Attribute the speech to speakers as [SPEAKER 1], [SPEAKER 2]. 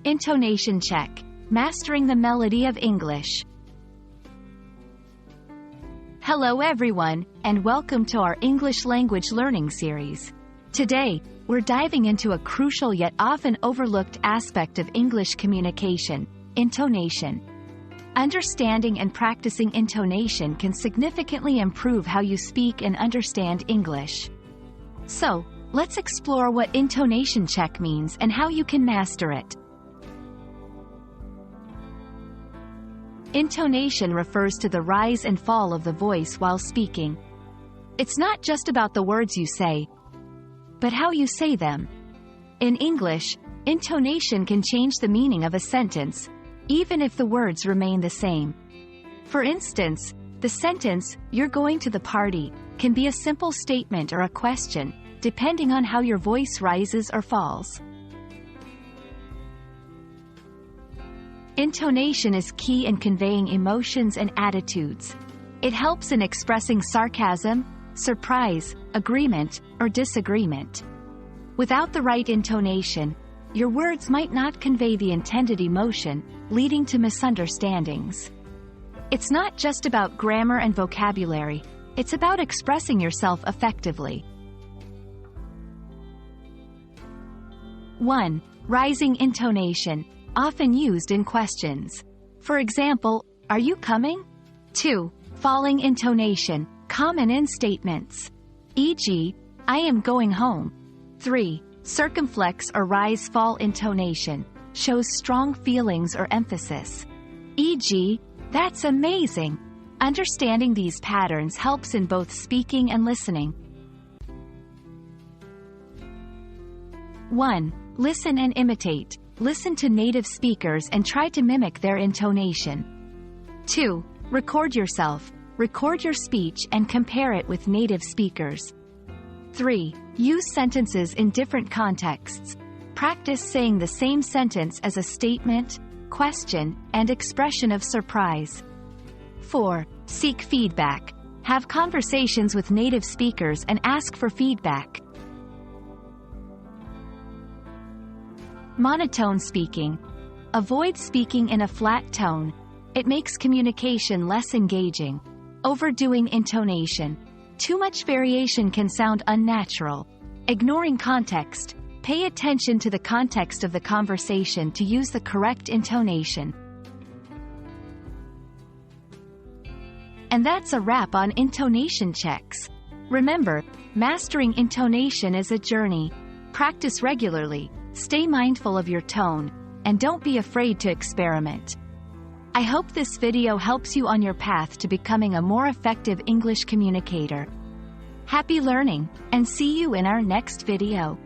[SPEAKER 1] Intonation Check. Mastering the melody of English. Hello everyone, and welcome to our English language learning series. Today, we're diving into a crucial yet often overlooked aspect of English communication: intonation. Understanding and practicing intonation can significantly improve how you speak and understand English. So, let's explore what intonation check means and how you can master it. Intonation refers to the rise and fall of the voice while speaking. It's not just about the words you say, but how you say them. In English, intonation can change the meaning of a sentence, even if the words remain the same. For instance, the sentence, "You're going to the party," can be a simple statement or a question, depending on how your voice rises or falls. Intonation is key in conveying emotions and attitudes. It helps in expressing sarcasm, surprise, agreement, or disagreement. Without the right intonation, your words might not convey the intended emotion, leading to misunderstandings. It's not just about grammar and vocabulary, it's about expressing yourself effectively. 1. Rising intonation, often used in questions. For example, "Are you coming?" 2. Falling intonation, common in statements. E.g., "I am going home." 3. Circumflex or rise-fall intonation, shows strong feelings or emphasis. E.g., "That's amazing." Understanding these patterns helps in both speaking and listening. 1. Listen and imitate. Listen to native speakers and try to mimic their intonation. 2. Record yourself. Record your speech and compare it with native speakers. 3. Use sentences in different contexts. Practice saying the same sentence as a statement, question, and expression of surprise. 4. Seek feedback. Have conversations with native speakers and ask for feedback. Monotone speaking. Avoid speaking in a flat tone. It makes communication less engaging. Overdoing intonation. Too much variation can sound unnatural. Ignoring context. Pay attention to the context of the conversation to use the correct intonation. And that's a wrap on intonation checks. Remember, mastering intonation is a journey. Practice regularly. Stay mindful of your tone, and don't be afraid to experiment. I hope this video helps you on your path to becoming a more effective English communicator. Happy learning, and see you in our next video.